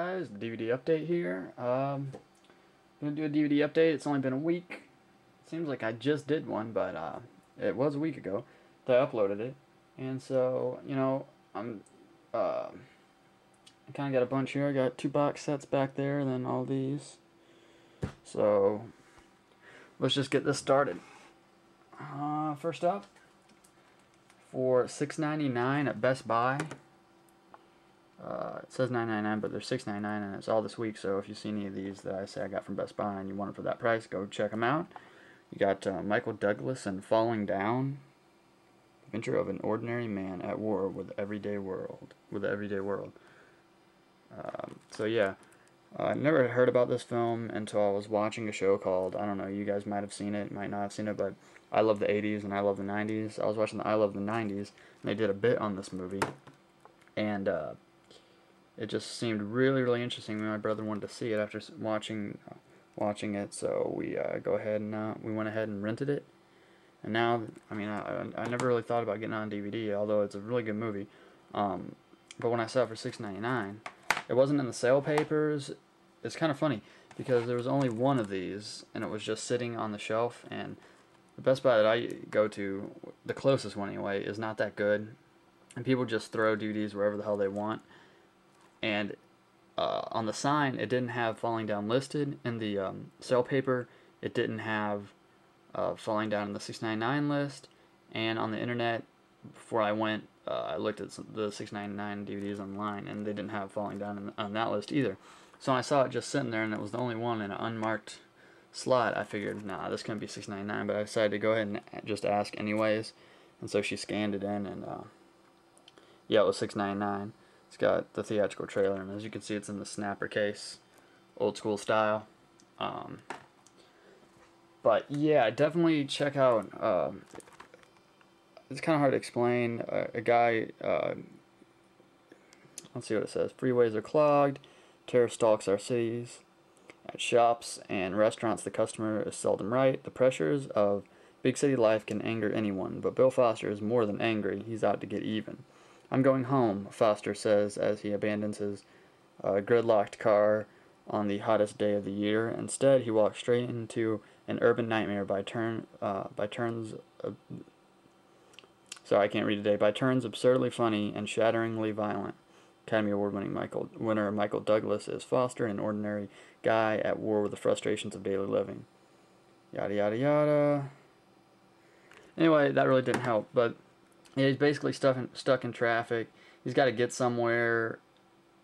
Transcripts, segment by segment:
guys? The DVD update here. Gonna do a DVD update. It's only been a week. Seems like I just did one, but it was a week ago that I uploaded it. And so, I kind of got a bunch here. I got 2 box sets back there, and then all these. So, let's just get this started. First up, for $6.99 at Best Buy. It says $9.99, but they're $6.99, and it's all this week. So if you see any of these that I say I got from Best Buy and you want them for that price, go check them out. You got Michael Douglas and Falling Down: Adventure of an Ordinary Man at War with the Everyday World. So yeah, I never had heard about this film until I was watching a show called, I don't know, you guys might have seen it, might not have seen it, but I love the 80s and I love the 90s. I was watching the I Love the 90s, and they did a bit on this movie, and it just seemed really, really interesting. My brother wanted to see it after watching it, so we we went ahead and rented it. And now, I never really thought about getting it on DVD, although it's a really good movie. But when I saw it for $6.99, it wasn't in the sale papers. It's kind of funny because there was only one of these, and it was just sitting on the shelf. And the Best Buy that I go to, the closest one anyway, is not that good, and people just throw DVDs wherever the hell they want. And on the sign, it didn't have Falling Down listed. In the sale paper, it didn't have Falling Down in the $6.99 list. And on the internet, before I went, I looked at the $6.99 DVDs online, and they didn't have Falling Down on that list either. So when I saw it just sitting there, and it was the only one in an unmarked slot, I figured, nah, this couldn't be $6.99. But I decided to go ahead and just ask anyways. And so she scanned it in, and yeah, it was $6.99. It's got the theatrical trailer, and as you can see, it's in the snapper case, old school style. But yeah, definitely check out. It's kind of hard to explain. A guy, let's see what it says. Freeways are clogged. Terror stalks our cities. At shops and restaurants, the customer is seldom right. The pressures of big city life can anger anyone, but Bill Foster is more than angry. He's out to get even. I'm going home, Foster says as he abandons his gridlocked car on the hottest day of the year. Instead, he walks straight into an urban nightmare by turns absurdly funny and shatteringly violent. Academy Award winner Michael Douglas is Foster, an ordinary guy at war with the frustrations of daily living. Yada yada yada. Anyway, that really didn't help, but yeah, he's basically stuck in traffic. He's got to get somewhere,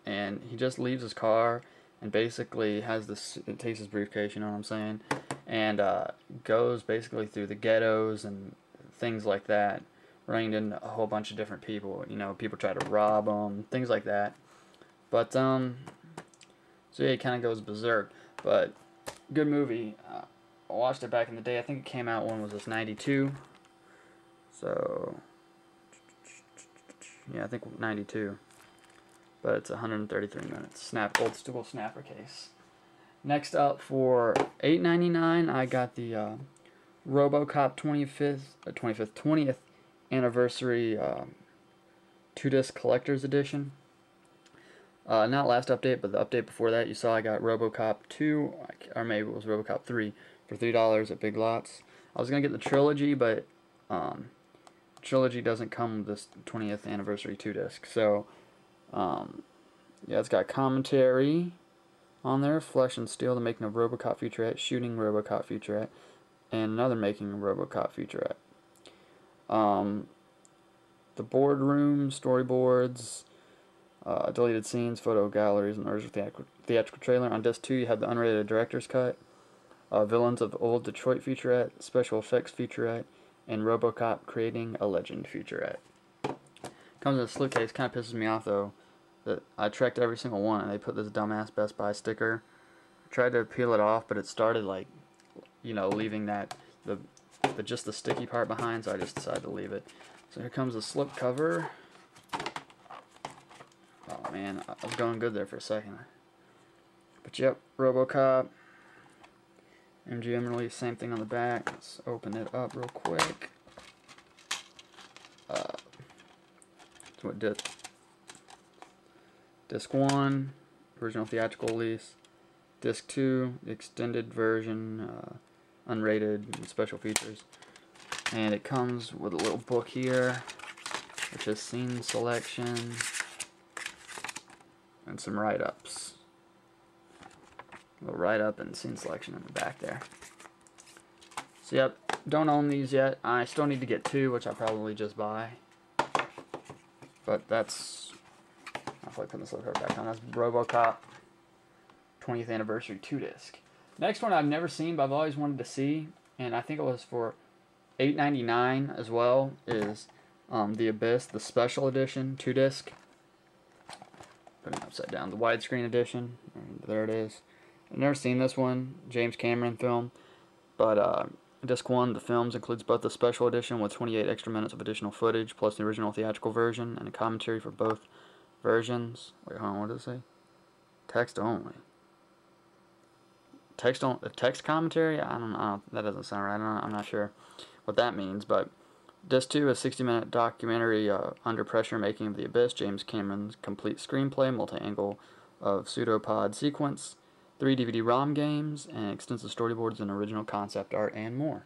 and he just leaves his car and basically takes his briefcase, you know what I'm saying, and goes basically through the ghettos and things like that, running into a whole bunch of different people. People try to rob him, things like that. But so yeah, he kind of goes berserk. But good movie. I watched it back in the day. I think it came out when was this, 92? So yeah, I think 92. But it's 133 minutes. Old school snapper case. Next up, for $8.99, I got the Robocop 20th anniversary 2-disc collector's edition. Not last update, but the update before that, you saw I got Robocop 2, or maybe it was Robocop 3, for $3 at Big Lots. I was going to get the trilogy, but trilogy doesn't come with this 20th anniversary 2-disc. So, yeah, it's got commentary on there: Flesh and Steel, the making of Robocop featurette, Shooting Robocop featurette, and another making of Robocop featurette. The boardroom, storyboards, deleted scenes, photo galleries, and original theatrical trailer. On disc 2, you have the unrated director's cut, Villains of Old Detroit featurette, special effects featurette, and Robocop Creating a Legend featurette. Comes in a slipcase. Kind of pisses me off though that I checked every single one and they put this dumbass Best Buy sticker. I tried to peel it off, but it started leaving just the sticky part behind, so I just decided to leave it. So here comes the slip cover. Oh man, I was going good there for a second. But yep, Robocop. MGM release, same thing on the back. Let's open it up real quick. So what disc 1, original theatrical release. Disc 2, extended version, unrated, and special features. And it comes with a little book here, which is scene selection and some write-ups. A little write-up and scene selection in the back there. So yep, don't own these yet. I still need to get 2, which I'll probably just buy. But that's, I'll probably put this little card back on. That's Robocop 20th Anniversary 2-disc. Next one I've never seen, but I've always wanted to see, and I think it was for $8.99 as well, is The Abyss, the Special Edition 2-disc. Put it upside down. The widescreen edition. And there it is. I've never seen this one, James Cameron film, but disc 1, the films, includes both the special edition with 28 extra minutes of additional footage, plus the original theatrical version, and a commentary for both versions. Wait, hold on, what does it say? Text only. Text commentary? I don't know. That doesn't sound right. I'm not sure what that means, but disc 2, a 60-minute documentary, Under Pressure, Making of the Abyss, James Cameron's complete screenplay, multi-angle of pseudopod sequence, 3 DVD ROM games, and extensive storyboards and original concept art, and more.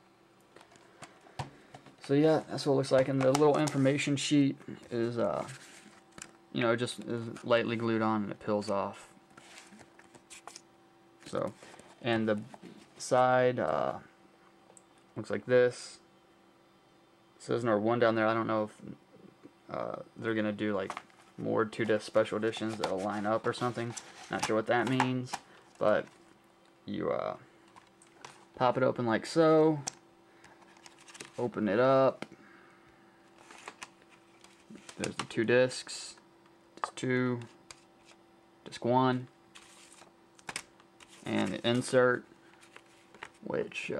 So yeah, that's what it looks like. And the little information sheet is, you know, just is lightly glued on and it peels off. So, and the side looks like this. It says number 1 down there. I don't know if they're gonna do like more 2-disc special editions that'll line up or something. Not sure what that means. But you pop it open like so, open it up, there's the 2 discs, disc 2, disc 1, and the insert, which,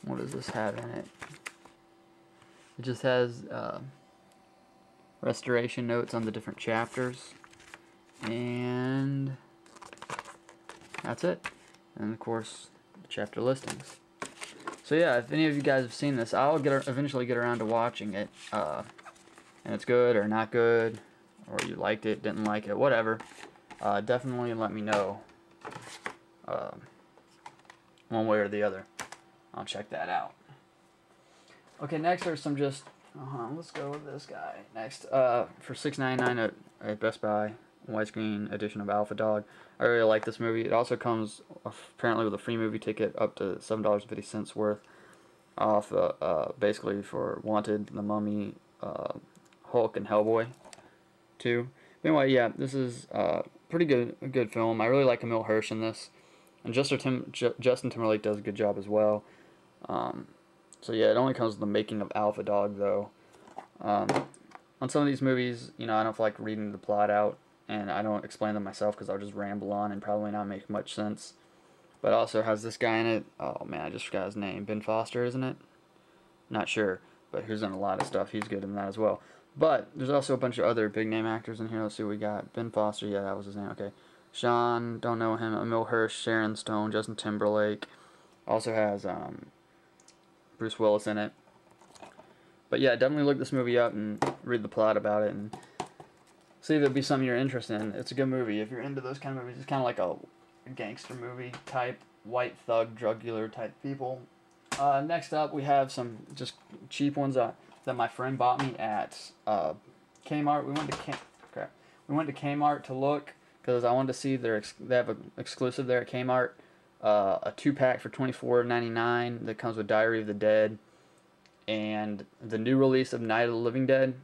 what does this have in it? It just has restoration notes on the different chapters. And that's it. And of course, the chapter listings. So yeah, if any of you guys have seen this, I'll eventually get around to watching it. And it's good or not good, or you liked it, didn't like it, whatever. Definitely let me know. One way or the other. I'll check that out. Okay, next there's some just... let's go with this guy. Next, for $6.99 at Best Buy. Widescreen edition of Alpha Dog. I really like this movie. It also comes apparently with a free movie ticket up to $7.50 worth off, basically for Wanted, The Mummy, Hulk, and Hellboy 2. But anyway, yeah, this is pretty good film. I really like Emil Hirsch in this, and Justin Timberlake does a good job as well. So yeah, it only comes with the making of Alpha Dog though. On some of these movies, you know, I don't feel like reading the plot out. And I don't explain them myself because I'll just ramble on and probably not make much sense. But also has this guy in it. Oh man, I just forgot his name. Ben Foster, isn't it? Not sure. But he's in a lot of stuff. He's good in that as well. But there's also a bunch of other big name actors in here. Let's see what we got. Ben Foster, yeah, that was his name. Okay. Sean, don't know him. Emil Hirsch, Sharon Stone, Justin Timberlake. Also has Bruce Willis in it. But yeah, definitely look this movie up and read the plot about it and see if it'd be something you're interested in. It's a good movie. If you're into those kind of movies, it's kind of like a gangster movie type, white thug, drug dealer type people. Next up, we have some just cheap ones that my friend bought me at Kmart. We went to Kmart to look because I wanted to see they have an exclusive there at Kmart. A 2-pack for $24.99 that comes with Diary of the Dead and the new release of Night of the Living Dead.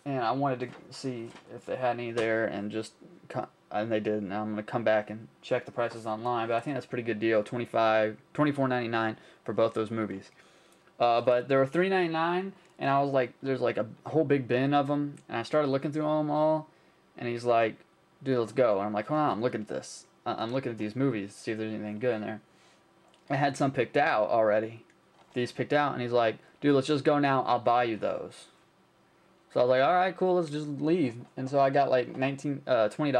And I wanted to see if they had any there, and they did. And I'm gonna come back and check the prices online, but I think that's a pretty good deal. $24.99 for both those movies. But they were $3.99, and I was like, there's like a whole big bin of them, and I started looking through them all, and he's like, dude, let's go. And I'm like, hold on, I'm looking at this. I'm looking at these movies to see if there's anything good in there. I had some picked out already. These picked out, and he's like, dude, let's just go now. I'll buy you those. So I was like, all right, cool, let's just leave. And so I got like $20